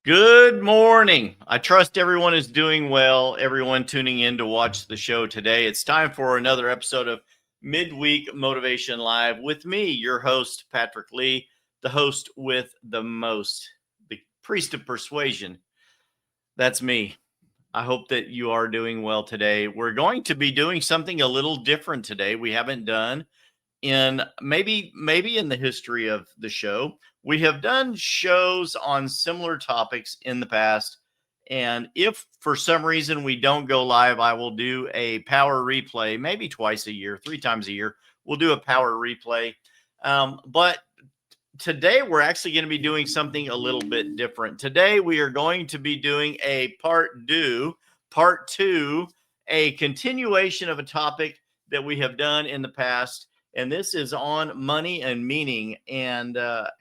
Good morning. I trust everyone is doing well. Everyone tuning in to watch the show today. It's time for another episode of Midweek Motivation Live with me, your host, Patrick Lee, the host with the most, the priest of persuasion. That's me. I hope that you are doing well today. We're going to be doing something a little different today. We haven't done in maybe in the history of the show. We have done shows on similar topics in the past. And if for some reason we don't go live, I will do a power replay, maybe twice a year, 3 times a year. We'll do a power replay. But today we're actually going to be doing something a little bit different. Today we are going to be doing a part two, a continuation of a topic that we have done in the past. And this is on money and meaning and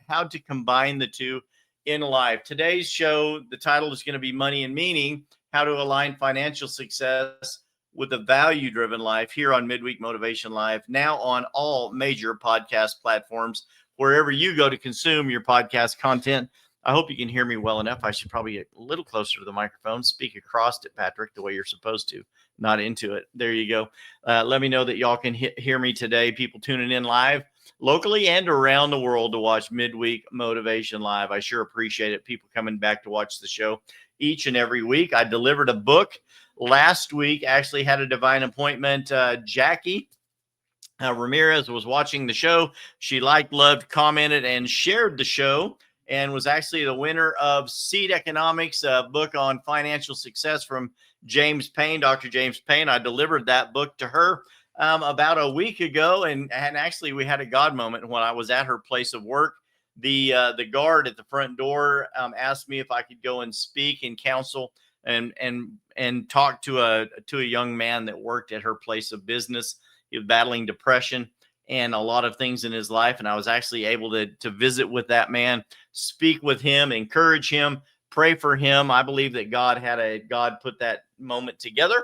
how to combine the two in life. Today's show, the title is going to be Money and Meaning, how to align financial success with a value driven life here on Midweek Motivation Live, now on all major podcast platforms wherever you go to consume your podcast content. I hope you can hear me well enough. I should probably get a little closer to the microphone, speak across it, Patrick, the way you're supposed to, not into it. There you go. Let me know that y'all can hear me today. People tuning in live locally and around the world to watch Midweek Motivation Live. I sure appreciate it. People coming back to watch the show each and every week. I delivered a book last week, actually had a divine appointment. Jackie Ramirez was watching the show. She liked, loved, commented, and shared the show, and was actually the winner of Seed Economics, a book on financial success from James Payne, Dr. James Payne. I delivered that book to her about a week ago, and actually we had a God moment when I was at her place of work. The guard at the front door asked me if I could go and speak and counsel and talk to a young man that worked at her place of business. He was battling depression and a lot of things in his life. And I was actually able to visit with that man, speak with him, encourage him, pray for him. I believe that God put that moment together.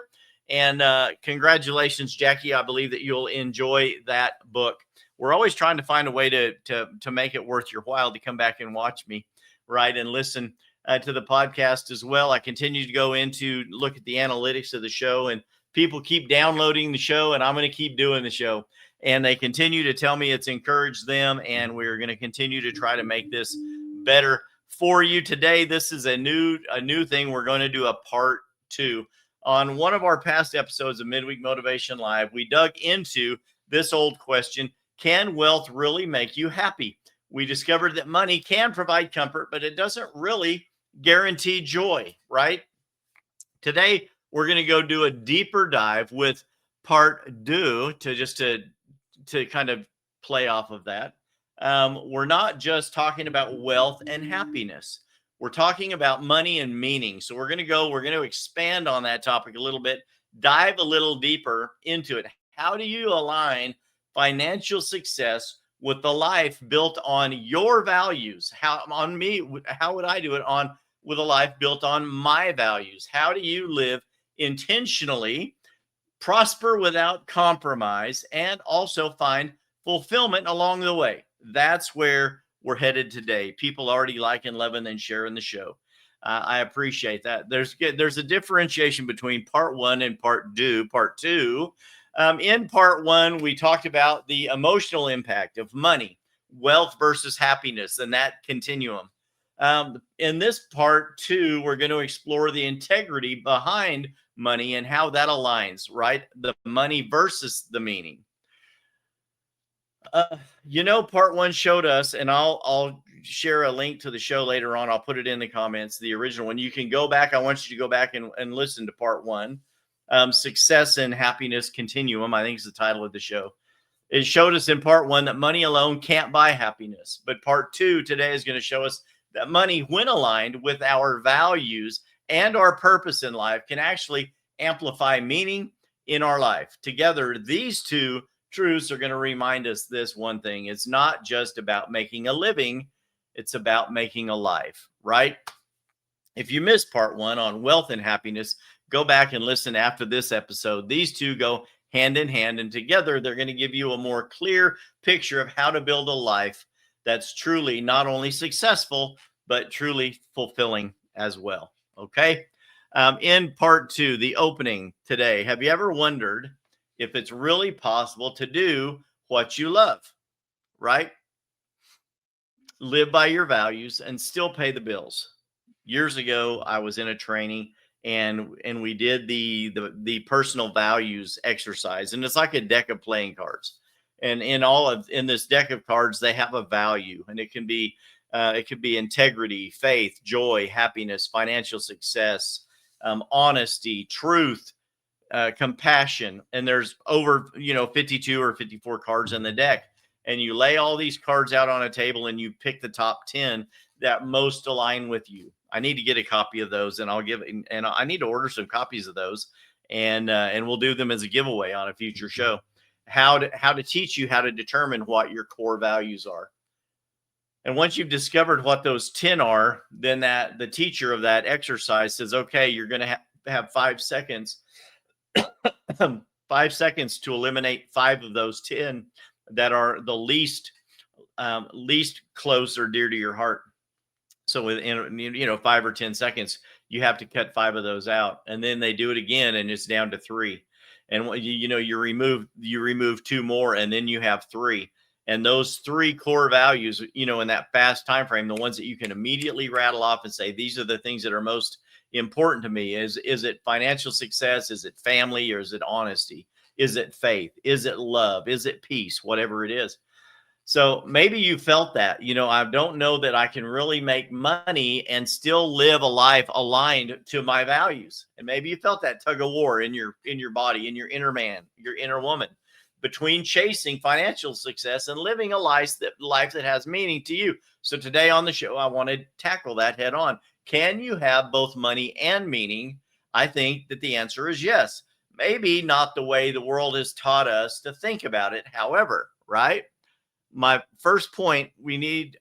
And congratulations, Jackie. I believe that you'll enjoy that book. We're always trying to find a way to make it worth your while to come back and watch me, right, and listen to the podcast as well. I continue to go into look at the analytics of the show, and people keep downloading the show, and I'm going to keep doing the show. And they continue to tell me it's encouraged them, and we're going to continue to try to make this better for you today. This is a new thing. We're going to do a part two. On one of our past episodes of Midweek Motivation Live, we dug into this old question: can wealth really make you happy? We discovered that money can provide comfort, but it doesn't really guarantee joy, right? Today, we're going to go do a deeper dive with part two to kind of play off of that. We're not just talking about wealth and happiness. We're talking about money and meaning. So we're going to expand on that topic a little bit, dive a little deeper into it. How do you align financial success with the life built on your values? How would I do it with a life built on my values? How do you live intentionally, prosper without compromise, and also find fulfillment along the way? That's where we're headed today. People already liking, loving, and sharing the show. I appreciate that. There's a differentiation between part one and part two. In part one, we talked about the emotional impact of money, wealth versus happiness, and that continuum. In this part two, we're going to explore the integrity behind money and how that aligns, right? The money versus the meaning. Part one showed us, and I'll share a link to the show later on. I'll put it in the comments, the original one. You can go back. I want you to go back and listen to part one. Success and Happiness Continuum, I think is the title of the show. It showed us in part one that money alone can't buy happiness. But part two today is going to show us that money, when aligned with our values and our purpose in life, can actually amplify meaning in our life. Together, these two truths are going to remind us this one thing: it's not just about making a living, it's about making a life, right? If you missed part one on wealth and happiness, go back and listen after this episode. These two go hand in hand, and together they're going to give you a more clear picture of how to build a life that's truly not only successful, but truly fulfilling as well. Okay. In part two, the opening today, have you ever wondered if it's really possible to do what you love, right? Live by your values and still pay the bills. Years ago, I was in a training and we did the personal values exercise, and it's like a deck of playing cards. And in this deck of cards, they have a value, and it could be integrity, faith, joy, happiness, financial success, honesty, truth, compassion, and there's over 52 or 54 cards in the deck, and you lay all these cards out on a table and you pick the top 10 that most align with you. I need to get a copy of those, and and I need to order some copies of those, and we'll do them as a giveaway on a future show. How to teach you how to determine what your core values are. And once you've discovered what those 10 are, then the teacher of that exercise says, okay, you're going to have 5 seconds 5 seconds to eliminate 5 of those 10 that are the least close or dear to your heart. So within 5 or 10 seconds, you have to cut 5 of those out, and then they do it again, and it's down to 3. And you remove 2 more, and then you have 3. And those 3 core values, in that fast time frame, the ones that you can immediately rattle off and say, these are the things that are most important to me. Is it financial success? Is it family? Or is it honesty? Is it faith? Is it love? Is it peace? Whatever it is. So maybe you felt that, I don't know that I can really make money and still live a life aligned to my values. And maybe you felt that tug of war in your body, in your inner man, your inner woman, between chasing financial success and living a life that has meaning to you. So today on the show, I want to tackle that head on. Can you have both money and meaning? I think that the answer is yes. Maybe not the way the world has taught us to think about it. However, right? My first point,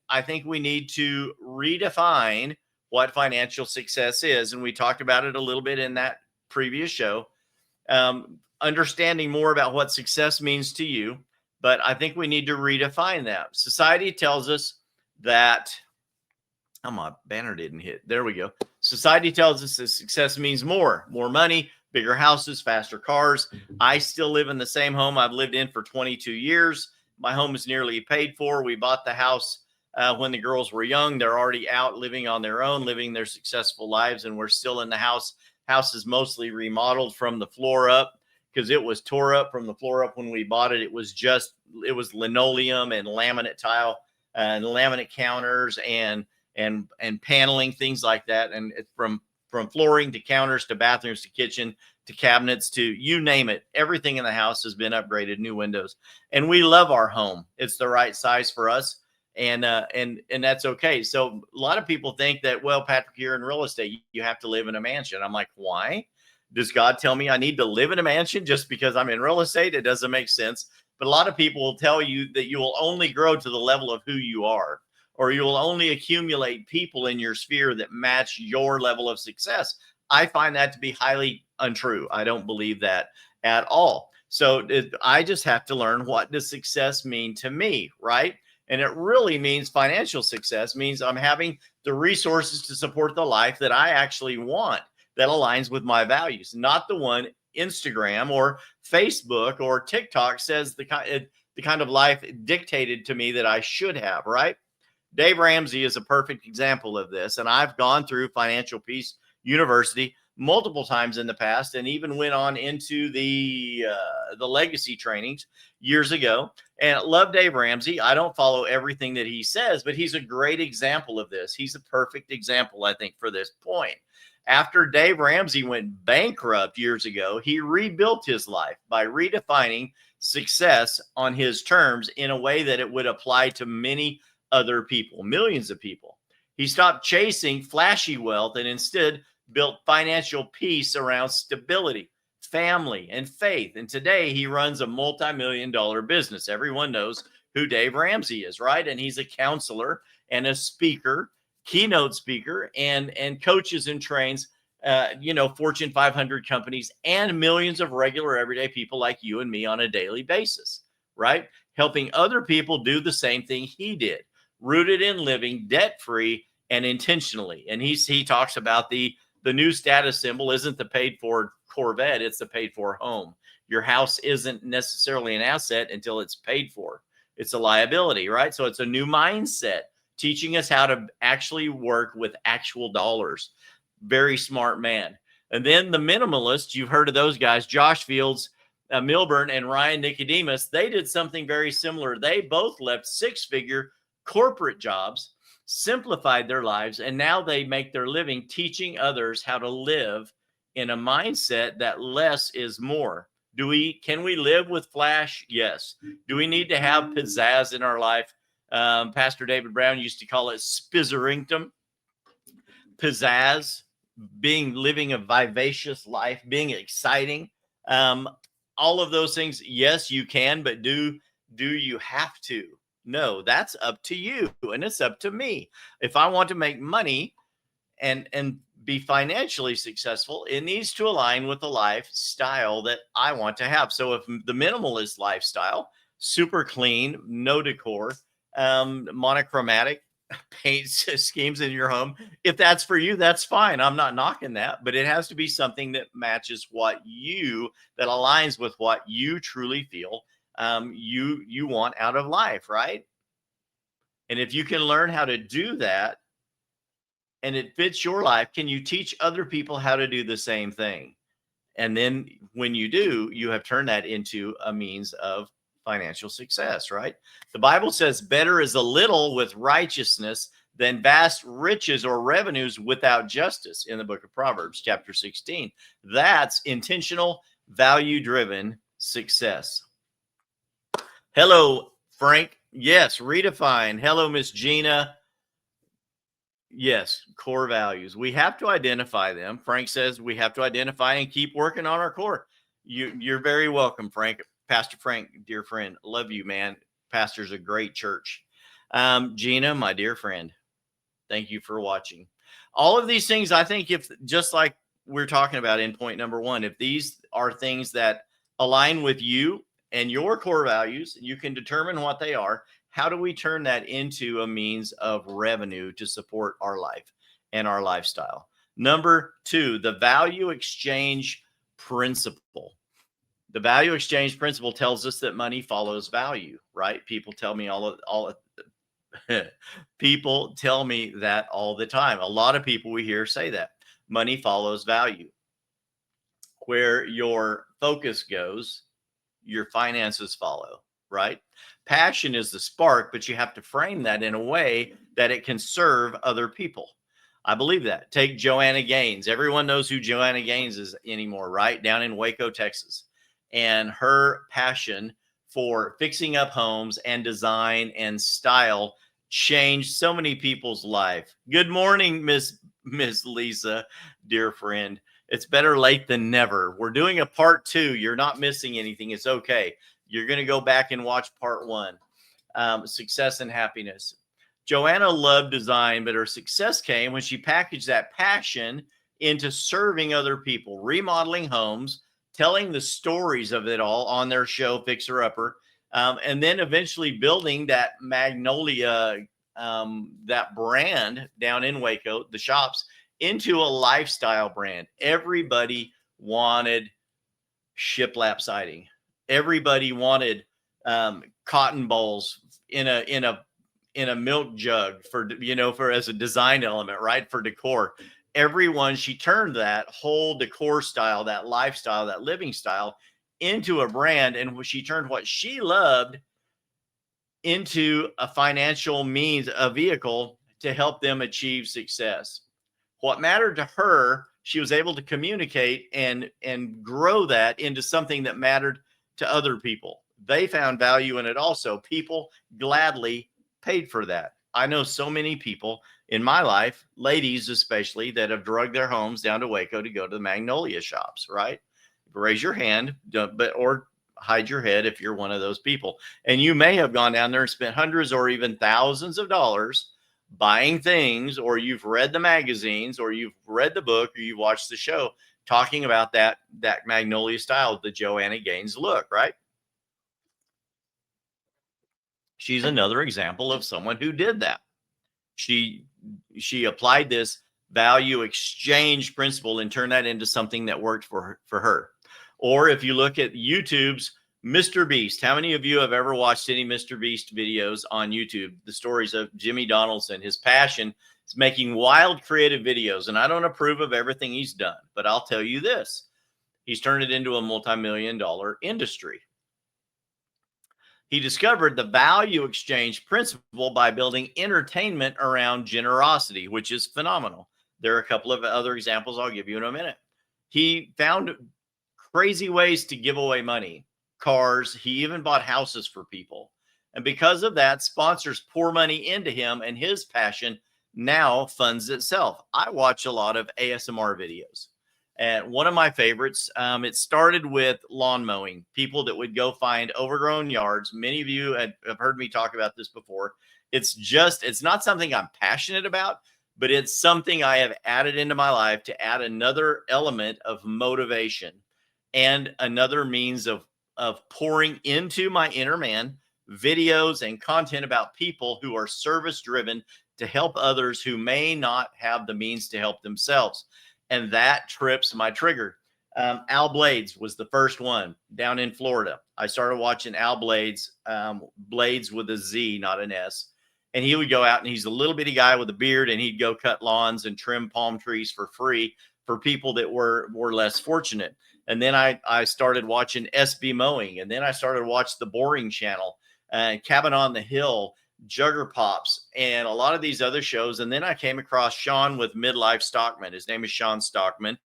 I think we need to redefine what financial success is. And we talked about it a little bit in that previous show. Understanding more about what success means to you. But I think we need to redefine that. Society tells us that, oh, my banner didn't hit. There we go. Society tells us that success means more money, bigger houses, faster cars. I still live in the same home I've lived in for 22 years. My home is nearly paid for. We bought the house when the girls were young. They're already out living on their own, living their successful lives, and we're still in the house. House is mostly remodeled from the floor up because it was tore up from the floor up when we bought it. It was linoleum and laminate tile and laminate counters and paneling, things like that. And it's from flooring to counters to bathrooms to kitchen to cabinets to you name it. Everything in the house has been upgraded, new windows, and we love our home. It's the right size for us. And that's okay. So a lot of people think that, well, Patrick, you're in real estate, you have to live in a mansion. I'm like, why? Does God tell me I need to live in a mansion just because I'm in real estate? It doesn't make sense. But a lot of people will tell you that you will only grow to the level of who you are, or you will only accumulate people in your sphere that match your level of success. I find that to be highly untrue. I don't believe that at all. So I just have to learn, what does success mean to me, right? And it really means financial success means I'm having the resources to support the life that I actually want, that aligns with my values, not the one Instagram or Facebook or TikTok says the kind of life dictated to me that I should have, right? Dave Ramsey is a perfect example of this. And I've gone through Financial Peace University multiple times in the past, and even went on into the legacy trainings years ago. And I love Dave Ramsey. I don't follow everything that he says, but he's a great example of this. He's a perfect example, I think, for this point. After Dave Ramsey went bankrupt years ago, he rebuilt his life by redefining success on his terms in a way that it would apply to many other people, millions of people. He stopped chasing flashy wealth and instead built financial peace around stability, family, and faith. And today he runs a multi-million-dollar business. Everyone knows who Dave Ramsey is, right? And he's a counselor and a speaker, keynote speaker, and coaches and trains Fortune 500 companies and millions of regular everyday people like you and me on a daily basis, right? Helping other people do the same thing he did, rooted in living debt-free and intentionally. And he talks about the new status symbol isn't the paid for Corvette, it's the paid for home. Your house isn't necessarily an asset until it's paid for. It's a liability, right? So it's a new mindset, teaching us how to actually work with actual dollars. Very smart man. And then the minimalists, you've heard of those guys, Josh Fields, Milburn, and Ryan Nicodemus. They did something very similar. They both left six-figure corporate jobs, simplified their lives, and now they make their living teaching others how to live in a mindset that less is more. Can we live with flash? Yes. Do we need to have pizzazz in our life? Pastor David Brown used to call it spizzerinctum, pizzazz, living a vivacious life, being exciting. Um, all of those things, yes, you can, but do you have to? No, that's up to you, and it's up to me. If I want to make money and be financially successful, it needs to align with the lifestyle that I want to have. So if the minimalist lifestyle, super clean, no decor, monochromatic paint schemes in your home, if that's for you, that's fine. I'm not knocking that, but it has to be something that matches that aligns with what you truly feel you want out of life, right? And if you can learn how to do that and it fits your life, can you teach other people how to do the same thing? And then when you do, you have turned that into a means of financial success, right? The Bible says better is a little with righteousness than vast riches or revenues without justice in the book of Proverbs, chapter 16. That's intentional, value-driven success. Hello, Frank. Yes, redefine. Hello, Miss Gina. Yes, core values. We have to identify them. Frank says we have to identify and keep working on our core. You're very welcome, Frank. Pastor Frank, dear friend, love you, man. Pastor's a great church. Gina, my dear friend, thank you for watching. All of these things, I think, if just like we're talking about in point number one, if these are things that align with you and your core values, you can determine what they are. How do we turn that into a means of revenue to support our life and our lifestyle? Number two, the value exchange principle. The value exchange principle tells us that money follows value, right? People tell me people tell me that all the time. A lot of people we hear say that money follows value. Where your focus goes, your finances follow, right? Passion is the spark, but you have to frame that in a way that it can serve other people. I believe that. Take Joanna Gaines. Everyone knows who Joanna Gaines is anymore, right? Down in Waco, Texas. And her passion for fixing up homes and design and style changed so many people's life. Good morning, Miss Lisa, dear friend. It's better late than never. We're doing a part two. You're not missing anything. It's okay. You're going to go back and watch part one. Success and happiness. Joanna loved design, but her success came when she packaged that passion into serving other people, remodeling homes, telling the stories of it all on their show, Fixer Upper, and then eventually building that Magnolia, that brand down in Waco, the shops, into a lifestyle brand. Everybody wanted shiplap siding. Everybody wanted cotton bowls in a milk jug for as a design element, right? For decor. She turned that whole decor style, that lifestyle, that living style into a brand, and she turned what she loved into a financial means, a vehicle to help them achieve success. What mattered to her, she was able to communicate and grow that into something that mattered to other people. They found value in it also. People gladly paid for that. I know so many people in my life, ladies especially, that have drugged their homes down to Waco to go to the Magnolia shops, right? Raise your hand, or hide your head if you're one of those people. And you may have gone down there and spent hundreds or even thousands of dollars buying things, or you've read the magazines, or you've read the book, or you've watched the show talking about that Magnolia style, the Joanna Gaines look, right? She's another example of someone who did that. She applied this value exchange principle and turned that into something that worked for her. Or if you look at YouTube's Mr. Beast, how many of you have ever watched any Mr. Beast videos on YouTube? The stories of Jimmy Donaldson, his passion is making wild creative videos. And I don't approve of everything he's done, but I'll tell you this, he's turned it into a multi-million-dollar industry. He discovered the value exchange principle by building entertainment around generosity, which is phenomenal. There are a couple of other examples I'll give you in a minute. He found crazy ways to give away money, cars. He even bought houses for people. And because of that, sponsors pour money into him, and his passion now funds itself. I watch a lot of ASMR videos. And one of my favorites, it started with lawn mowing, people that would go find overgrown yards. Many of you have heard me talk about this before. It's not something I'm passionate about, but it's something I have added into my life to add another element of motivation and another means of pouring into my inner man videos and content about people who are service driven to help others who may not have the means to help themselves. And that trips my trigger. Al Blades was the first one down in Florida. I started watching Al Blades, Blades with a Z, not an S. And he would go out, and he's a little bitty guy with a beard, and he'd go cut lawns and trim palm trees for free for people that were less fortunate. And then I started watching SB Mowing, and then I started watching the Boring Channel, Cabin on the Hill, Jugger Pops, and a lot of these other shows. And then I came across Sean with Midlife Stockman. His name is Sean Stockman,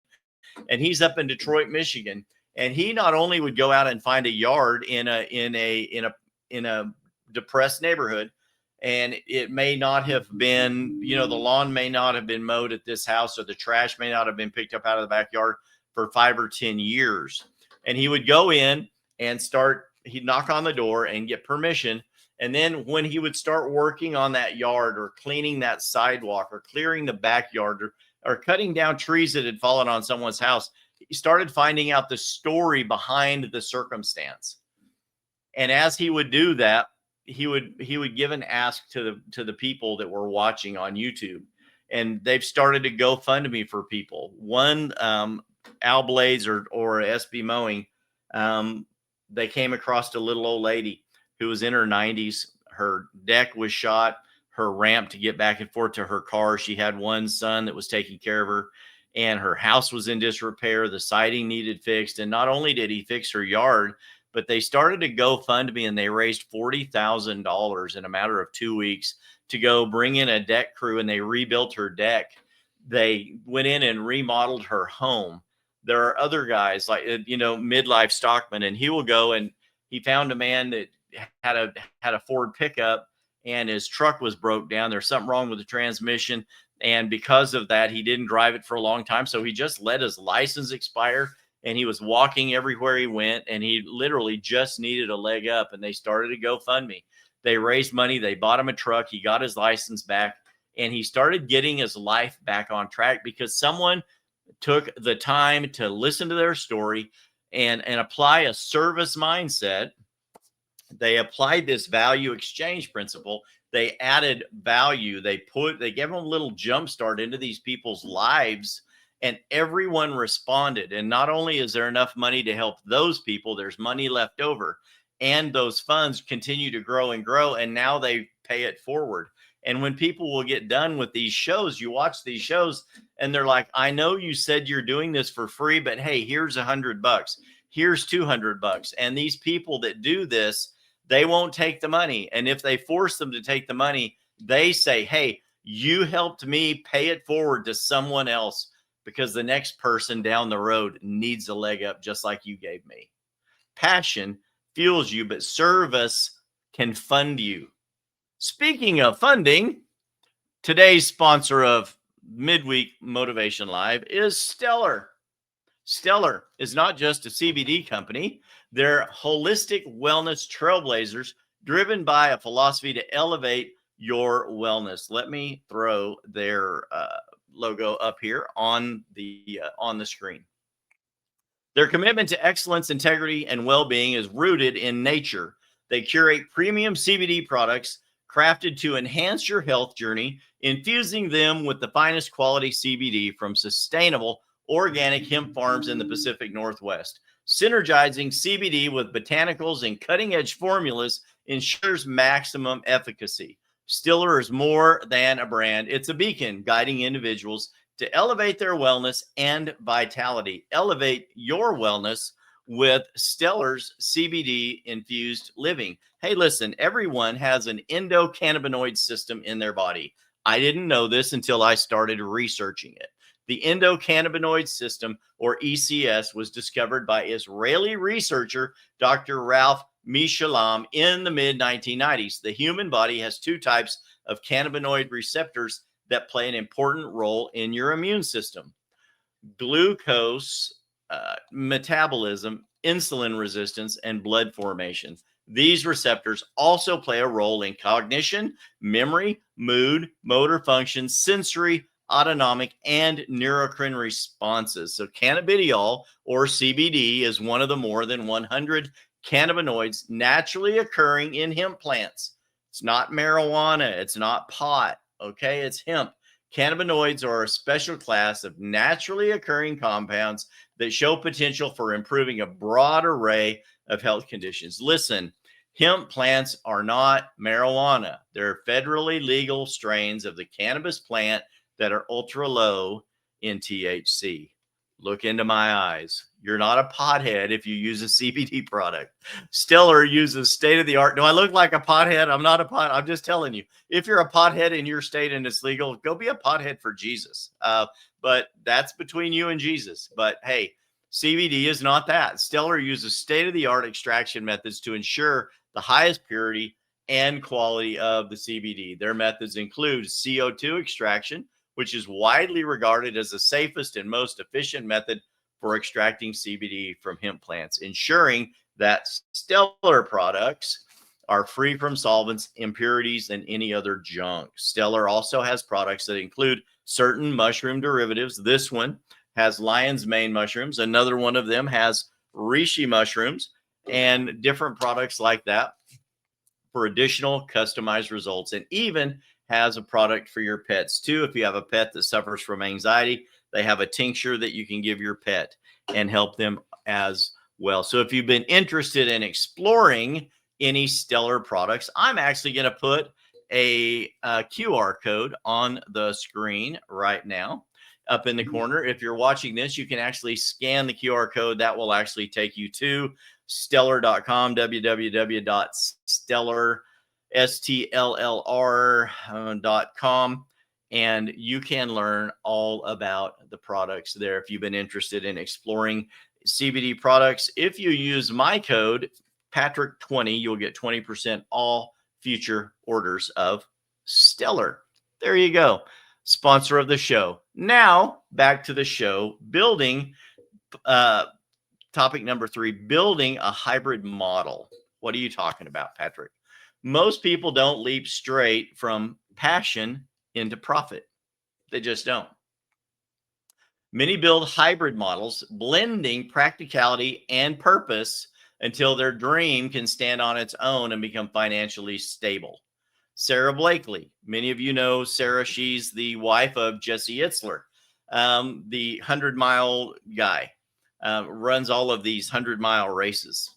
and he's up in Detroit, Michigan. And he not only would go out and find a yard in a depressed neighborhood, and it may not have been, the lawn may not have been mowed at this house, or the trash may not have been picked up out of the backyard for 5 or 10 years. And he would go in and he'd knock on the door and get permission. And then when he would start working on that yard, or cleaning that sidewalk, or clearing the backyard, or cutting down trees that had fallen on someone's house, he started finding out the story behind the circumstance. And as he would do that, he would give an ask to the people that were watching on YouTube. And they've started to GoFundMe for people. One, Al Blades or SB Mowing, they came across a little old lady who was in her 90s. Her deck was shot, her ramp to get back and forth to her car. She had one son that was taking care of her, and her house was in disrepair. The siding needed fixed. And not only did he fix her yard, but they started to GoFundMe, and they raised $40,000 in a matter of 2 weeks to go bring in a deck crew, and they rebuilt her deck. They went in and remodeled her home. There are other guys like, Midlife Stockman, and he will go, and he found a man that had a Ford pickup, and his truck was broke down. There's something wrong with the transmission. And because of that, he didn't drive it for a long time. So he just let his license expire, and he was walking everywhere he went, and he literally just needed a leg up. And they started to GoFundMe. They raised money. They bought him a truck. He got his license back, and he started getting his life back on track because someone took the time to listen to their story and apply a service mindset. They applied this value exchange principle. They added value. They gave them a little jump start into these people's lives, and everyone responded. And not only is there enough money to help those people, there's money left over, and those funds continue to grow and grow. And now they pay it forward. And when people will get done with these shows, you watch these shows, and they're like, I know you said you're doing this for free, but hey, here's $100. Here's $200. And these people that do this, they won't take the money. And if they force them to take the money, they say, hey, you helped me, pay it forward to someone else, because the next person down the road needs a leg up just like you gave me. Passion fuels you, but service can fund you. Speaking of funding, today's sponsor of Midweek Motivation Live is Stellar. Stellar is not just a CBD company. They're holistic wellness trailblazers driven by a philosophy to elevate your wellness. Let me throw their logo up here on the screen. Their commitment to excellence, integrity, and well-being is rooted in nature. They curate premium CBD products crafted to enhance your health journey, infusing them with the finest quality CBD from sustainable organic hemp farms in the Pacific Northwest. Synergizing CBD with botanicals and cutting edge formulas ensures maximum efficacy. Stiller is more than a brand, it's a beacon guiding individuals to elevate their wellness and vitality. Elevate your wellness with Stellar's CBD infused living. Hey, listen, everyone has an endocannabinoid system in their body. I didn't know this until I started researching it. The endocannabinoid system, or ECS, was discovered by Israeli researcher Dr. Ralph Mishalam in the mid 1990s. The human body has two types of cannabinoid receptors that play an important role in your immune system: glucose metabolism, insulin resistance, and blood formation. These receptors also play a role in cognition, memory, mood, motor function, sensory, autonomic, and neurocrine responses. So cannabidiol, or CBD, is one of the more than 100 cannabinoids naturally occurring in hemp plants. It's not marijuana, it's not pot, okay? It's hemp. Cannabinoids are a special class of naturally occurring compounds that show potential for improving a broad array of health conditions. Listen, hemp plants are not marijuana. They're federally legal strains of the cannabis plant that are ultra low in THC. Look into my eyes. You're not a pothead if you use a CBD product. Stellar uses state-of-the-art. Do I look like a pothead? I'm not a pot. I'm just telling you. If you're a pothead in your state and it's legal, go be a pothead for Jesus. But that's between you and Jesus. But hey, CBD is not that. Stellar uses state-of-the-art extraction methods to ensure the highest purity and quality of the CBD. Their methods include CO2 extraction, which is widely regarded as the safest and most efficient method for extracting CBD from hemp plants, ensuring that Stellar products are free from solvents, impurities, and any other junk. Stellar also has products that include certain mushroom derivatives. This one has lion's mane mushrooms. Another one of them has reishi mushrooms, and different products like that for additional customized results, and even has a product for your pets too. If you have a pet that suffers from anxiety, they have a tincture that you can give your pet and help them as well. So if you've been interested in exploring any Stellar products, I'm actually going to put a QR code on the screen right now up in the corner. If you're watching this, you can actually scan the QR code. That will actually take you to stellar.com, www.stellar.com, and you can learn all about the products there if you've been interested in exploring CBD products. If you use my code Patrick20, you'll get 20% all future orders of Stellar. There you go. Sponsor of the show. Now back to the show. Building topic number 3, building a hybrid model. What are you talking about, Patrick? Most people don't leap straight from passion into profit. They just don't. Many build hybrid models, blending practicality and purpose until their dream can stand on its own and become financially stable. Sarah Blakely, many of you know Sarah. She's the wife of Jesse Itzler, the 100-mile guy. Runs all of these 100-mile races.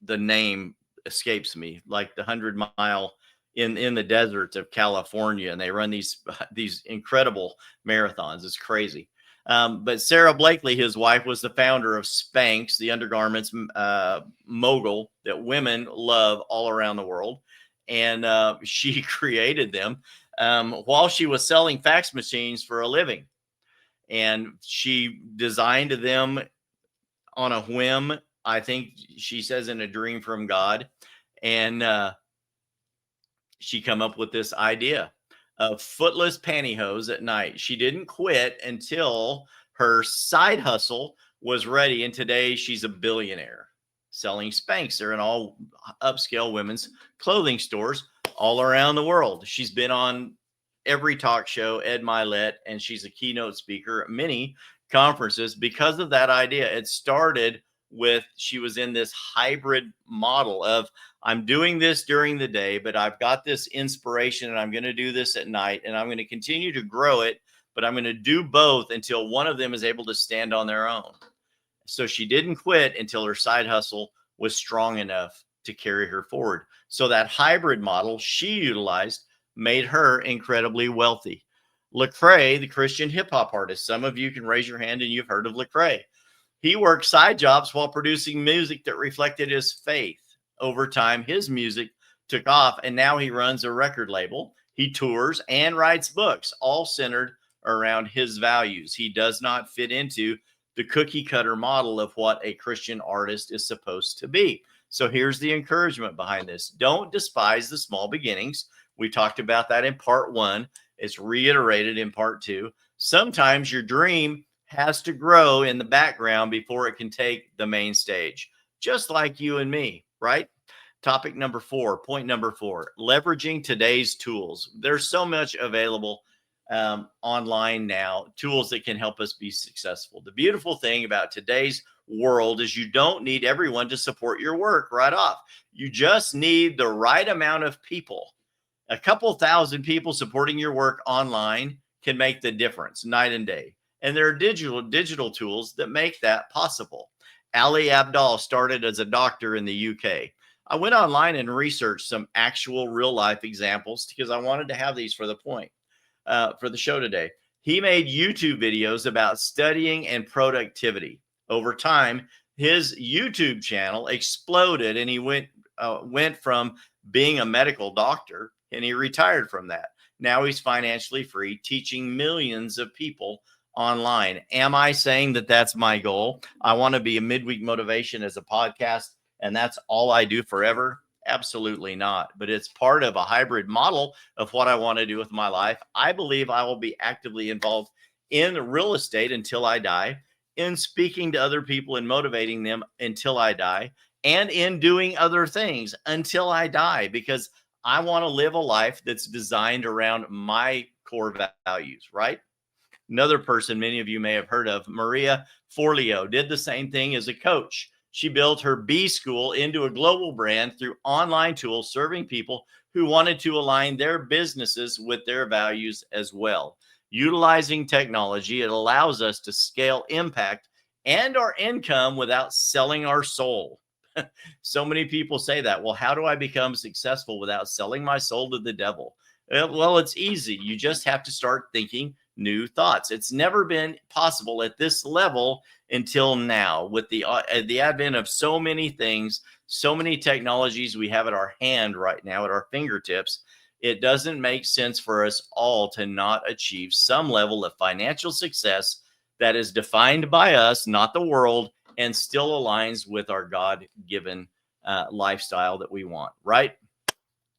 The name escapes me, like the 100-mile in the deserts of California, and they run these incredible marathons. It's crazy. But Sarah Blakely, his wife, was the founder of Spanx, the undergarments mogul that women love all around the world, and she created them while she was selling fax machines for a living. And she designed them on a whim. I think she says in a dream from God. And she come up with this idea of footless pantyhose at night. She didn't quit until her side hustle was ready. And today she's a billionaire selling Spanx. They're in all upscale women's clothing stores all around the world. She's been on every talk show, Ed Milet, and she's a keynote speaker at many conferences because of that idea. It started she was in this hybrid model of, I'm doing this during the day, but I've got this inspiration and I'm going to do this at night and I'm going to continue to grow it, but I'm going to do both until one of them is able to stand on their own. So she didn't quit until her side hustle was strong enough to carry her forward. So that hybrid model she utilized made her incredibly wealthy. Lecrae, the Christian hip hop artist, some of you can raise your hand and you've heard of Lecrae. He worked side jobs while producing music that reflected his faith. Over time, his music took off, and now he runs a record label. He tours and writes books, all centered around his values. He does not fit into the cookie cutter model of what a Christian artist is supposed to be. So here's the encouragement behind this. Don't despise the small beginnings. We talked about that in part 1. It's reiterated in part 2. Sometimes your dream has to grow in the background before it can take the main stage, just like you and me, right? Topic number 4, point number 4, leveraging today's tools. There's so much available online now, tools that can help us be successful. The beautiful thing about today's world is you don't need everyone to support your work right off. You just need the right amount of people. A couple thousand people supporting your work online can make the difference night and day. And there are digital tools that make that possible. Ali Abdal started as a doctor in the UK. I went online and researched some actual real life examples because I wanted to have these for the point for the show today. He made YouTube videos about studying and productivity. Over time, his YouTube channel exploded, and he went from being a medical doctor, and he retired from that. Now he's financially free, teaching millions of people online. Am I saying that that's my goal? I want to be a Midweek Motivation as a podcast, and that's all I do forever? Absolutely not. But it's part of a hybrid model of what I want to do with my life. I believe I will be actively involved in real estate until I die, in speaking to other people and motivating them until I die, and in doing other things until I die, because I want to live a life that's designed around my core values, right? Another person many of you may have heard of, Maria Forleo, did the same thing as a coach. She built her B School into a global brand through online tools serving people who wanted to align their businesses with their values as well. Utilizing technology, it allows us to scale impact and our income without selling our soul. So many people say that. Well, how do I become successful without selling my soul to the devil? Well, it's easy. You just have to start thinking new thoughts. It's never been possible at this level until now, with the advent of so many things, so many technologies we have at our hand right now, at our fingertips. It doesn't make sense for us all to not achieve some level of financial success that is defined by us, not the world, and still aligns with our God-given lifestyle that we want, right?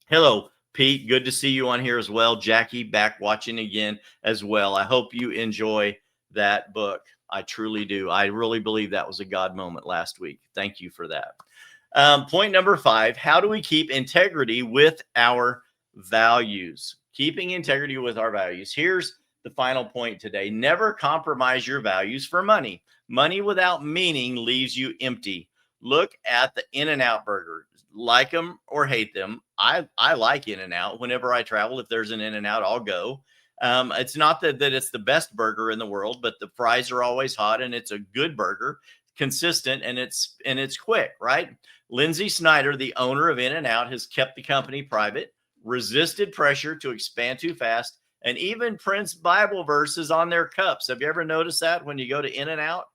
Hello, Pete. Good to see you on here as well. Jackie, back watching again as well. I hope you enjoy that book. I truly do. I really believe that was a God moment last week. Thank you for that. Point number 5, how do we keep integrity with our values? Keeping integrity with our values. Here's the final point today. Never compromise your values for money. Money without meaning leaves you empty. Look at the In-N-Out burger. Like them or hate them. I like In-N-Out. Whenever I travel, if there's an In-N-Out, I'll go. It's not that it's the best burger in the world, but the fries are always hot and it's a good burger, consistent, and it's quick, right? Lindsay Snyder, the owner of In-N-Out, has kept the company private, resisted pressure to expand too fast, and even prints Bible verses on their cups. Have you ever noticed that when you go to In-N-Out?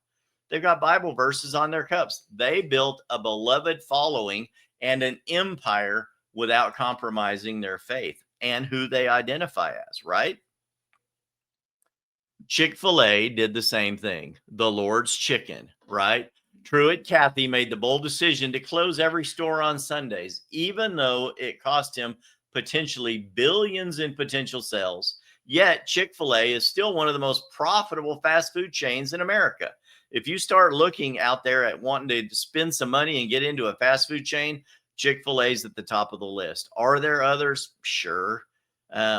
They've got Bible verses on their cups. They built a beloved following and an empire without compromising their faith and who they identify as, right? Chick-fil-A did the same thing. The Lord's Chicken, right? Truett Cathy made the bold decision to close every store on Sundays, even though it cost him potentially billions in potential sales. Yet Chick-fil-A is still one of the most profitable fast food chains in America. If you start looking out there at wanting to spend some money and get into a fast food chain, Chick-fil-A is at the top of the list. Are there others? Sure.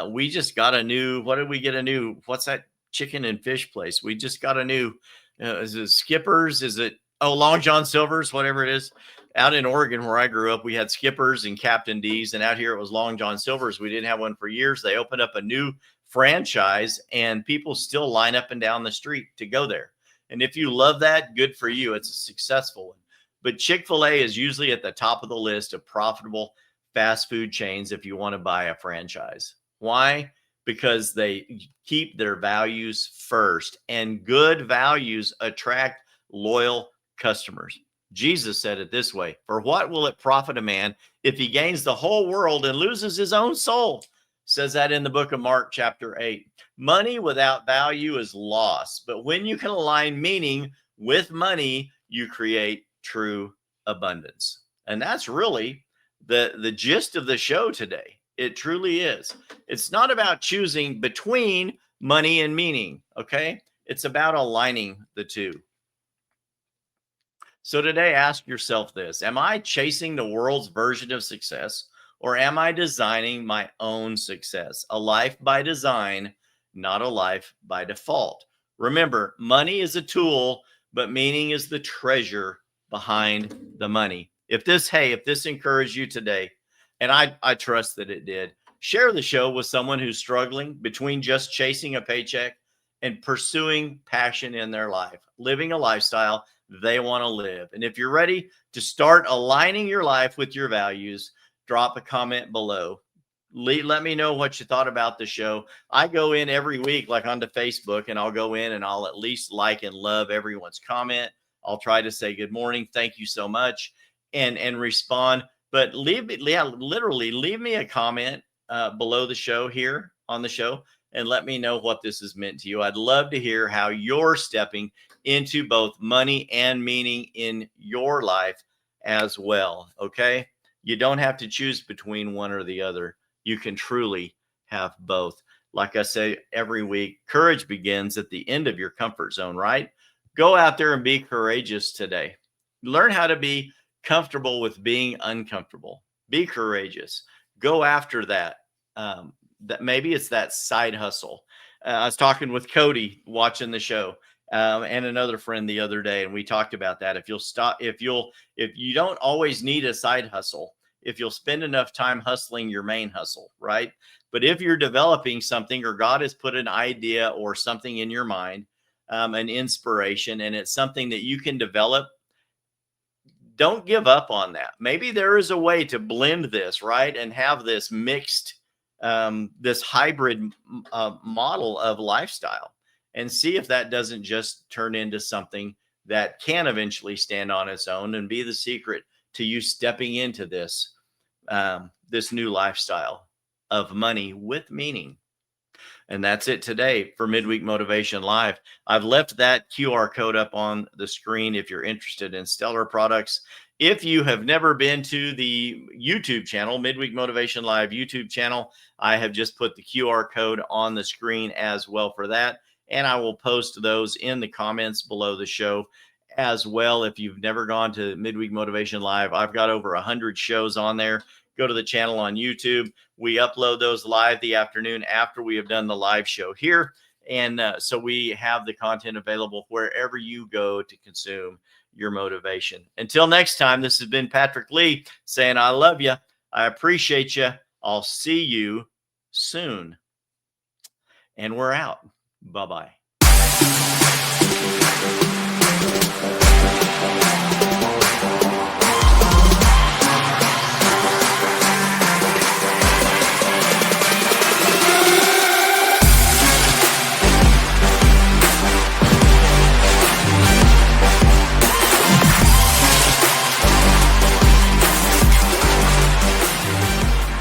We just got a new, what did we get a new, what's that chicken and fish place? We just got a new, is it Skipper's? Is it Oh, Long John Silver's, whatever it is. Out in Oregon, where I grew up, we had Skippers and Captain D's, and out here it was Long John Silver's. We didn't have one for years. They opened up a new franchise, and people still line up and down the street to go there. And if you love that, good for you. It's a successful one. But Chick-fil-A is usually at the top of the list of profitable fast food chains if you want to buy a franchise. Why? Because they keep their values first, and good values attract loyal customers. Jesus said it this way: for what will it profit a man if he gains the whole world and loses his own soul? Says that in the book of Mark, chapter 8. Money without value is loss, but when you can align meaning with money, you create true abundance. And that's really the gist of the show today. It truly is. It's not about choosing between money and meaning, okay? It's about aligning the two. So today, ask yourself this: am I chasing the world's version of success, or am I designing my own success? A life by design, not a life by default. Remember, money is a tool, but meaning is the treasure behind the money. If this encouraged you today, and I trust that it did, share the show with someone who's struggling between just chasing a paycheck and pursuing passion in their life, living a lifestyle they want to live. And if you're ready to start aligning your life with your values, drop a comment below. Let me know what you thought about the show. I go in every week, like onto Facebook, and I'll go in and I'll at least like and love everyone's comment. I'll try to say good morning, thank you so much, and respond. But literally leave me a comment below the show here on the show, and let me know what this has meant to you. I'd love to hear how you're stepping into both money and meaning in your life as well. Okay. You don't have to choose between one or the other. You can truly have both. Like I say every week, courage begins at the end of your comfort zone, right? Go out there and be courageous today. Learn how to be comfortable with being uncomfortable. Be courageous. Go after that. That maybe it's that side hustle. I was talking with Cody watching the show, and another friend the other day, and we talked about that. If you don't always need a side hustle, if you'll spend enough time hustling your main hustle, right? But if you're developing something, or God has put an idea or something in your mind, an inspiration, and it's something that you can develop, don't give up on that. Maybe there is a way to blend this, right? And have this mixed, this hybrid model of lifestyle, and see if that doesn't just turn into something that can eventually stand on its own and be the secret to you stepping into this, this new lifestyle of money with meaning. And that's it today for Midweek Motivation Live. I've left that QR code up on the screen if you're interested in Stellar products. If you have never been to the YouTube channel, Midweek Motivation Live YouTube channel, I have just put the QR code on the screen as well for that. And I will post those in the comments below the show as well. If you've never gone to Midweek Motivation Live, I've got over 100 shows on there. Go to the channel on YouTube. We upload those live the afternoon after we have done the live show here. And so we have the content available wherever you go to consume your motivation. Until next time, this has been Patrick Lee saying, I love you. I appreciate you. I'll see you soon. And we're out. Bye-bye.